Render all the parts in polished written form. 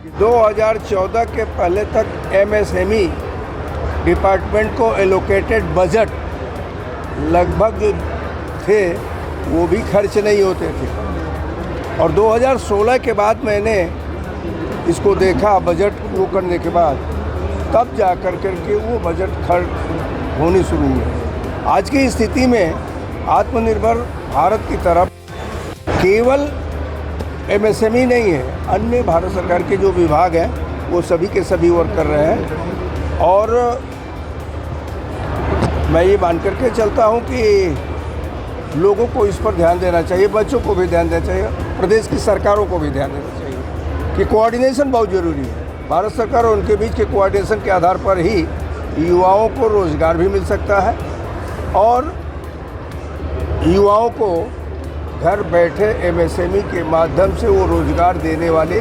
2014 के पहले तक एमएसएमई डिपार्टमेंट को एलोकेटेड बजट लगभग जो थे वो भी खर्च नहीं होते थे, और 2016 के बाद मैंने इसको देखा, बजट वो करने के बाद तब जा कर के वो बजट खर्च होनी शुरू हुई। आज की स्थिति में आत्मनिर्भर भारत की तरफ केवल एमएसएमई नहीं है, अन्य भारत सरकार के जो विभाग हैं वो सभी के सभी वर्क कर रहे हैं। और मैं ये मान करके चलता हूँ कि लोगों को इस पर ध्यान देना चाहिए, बच्चों को भी ध्यान देना चाहिए, प्रदेश की सरकारों को भी ध्यान देना चाहिए कि कोऑर्डिनेशन बहुत ज़रूरी है। भारत सरकार और उनके बीच के कोऑर्डिनेशन के आधार पर ही युवाओं को रोज़गार भी मिल सकता है और युवाओं को घर बैठे एमएसएमई के माध्यम से वो रोज़गार देने वाले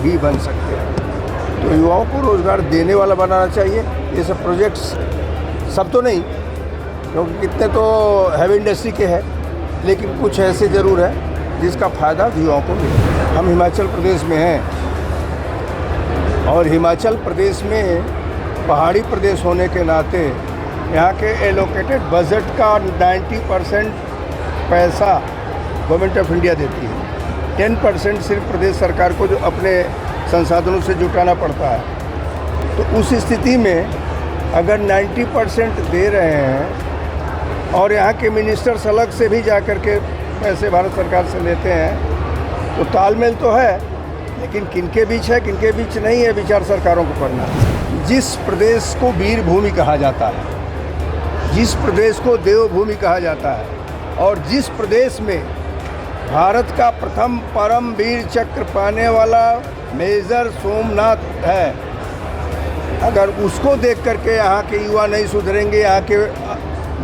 भी बन सकते हैं। तो युवाओं को रोज़गार देने वाला बनाना चाहिए। ये सब प्रोजेक्ट्स सब तो नहीं, क्योंकि कितने तो हैवी इंडस्ट्री के हैं, लेकिन कुछ ऐसे ज़रूर है जिसका फ़ायदा युवाओं को मिले। हम हिमाचल प्रदेश में हैं और हिमाचल प्रदेश में पहाड़ी प्रदेश होने के नाते यहाँ के एलोकेटेड बजट का 90% पैसा गवर्नमेंट ऑफ इंडिया देती है। 10% सिर्फ प्रदेश सरकार को जो अपने संसाधनों से जुटाना पड़ता है। तो उस स्थिति में अगर 90% दे रहे हैं और यहाँ के मिनिस्टर्स अलग से भी जा कर के पैसे भारत सरकार से लेते हैं, तो तालमेल तो है, लेकिन किनके बीच है किनके बीच नहीं है, विचार सरकारों को करना है। जिस प्रदेश को वीर भूमि कहा जाता है, जिस प्रदेश को देवभूमि कहा जाता है और जिस प्रदेश में भारत का प्रथम परमवीर चक्र पाने वाला मेजर सोमनाथ है, अगर उसको देख करके यहाँ के युवा नहीं सुधरेंगे, यहाँ के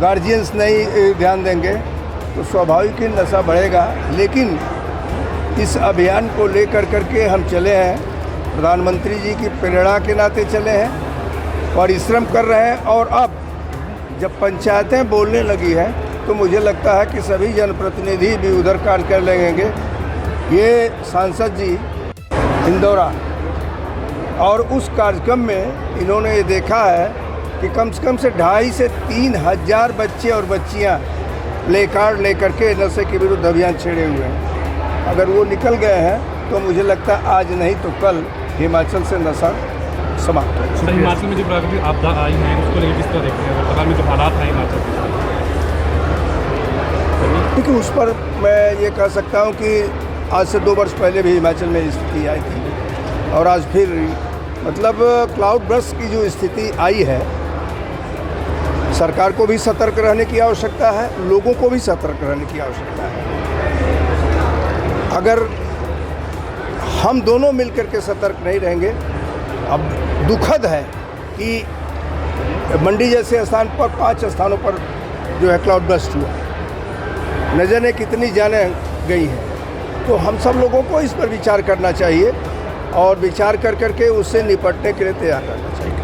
गार्जियंस नहीं ध्यान देंगे, तो स्वाभाविक ही नशा बढ़ेगा। लेकिन इस अभियान को लेकर करके हम चले हैं, प्रधानमंत्री जी की प्रेरणा के नाते चले हैं, परिश्रम कर रहे हैं। और अब जब पंचायतें बोलने लगी हैं तो मुझे लगता है कि सभी जनप्रतिनिधि भी उधर कार्य कर लेंगे। ये सांसद जी इंदौरा, और उस कार्यक्रम में इन्होंने ये देखा है कि कम से 2,500 से 3,000 बच्चे और बच्चियां प्ले कार्ड लेकर के नशे के विरुद्ध अभियान छेड़े हुए हैं। अगर वो निकल गए हैं तो मुझे लगता है आज नहीं तो कल हिमाचल से नशा समाप्त हो। हिमाचल में जो प्राकृतिक आपदा आई है उसको लेकर किस तरह देखते हैं, पता में जो हालात हैं हिमाचल के, क्योंकि उस पर मैं ये कह सकता हूँ कि आज से 2 वर्ष पहले भी हिमाचल में स्थिति आई थी और आज फिर मतलब क्लाउड बर्स्ट की जो स्थिति आई है, सरकार को भी सतर्क रहने की आवश्यकता है, लोगों को भी सतर्क रहने की आवश्यकता है। अगर हम दोनों मिलकर के सतर्क नहीं रहेंगे, अब दुखद है कि मंडी जैसे स्थान पर 5 स्थानों पर जो है क्लाउड बर्स्ट हुआ, न जाने कितनी जानें गई हैं। तो हम सब लोगों को इस पर विचार करना चाहिए और विचार कर करके उससे निपटने के लिए तैयार रहना चाहिए।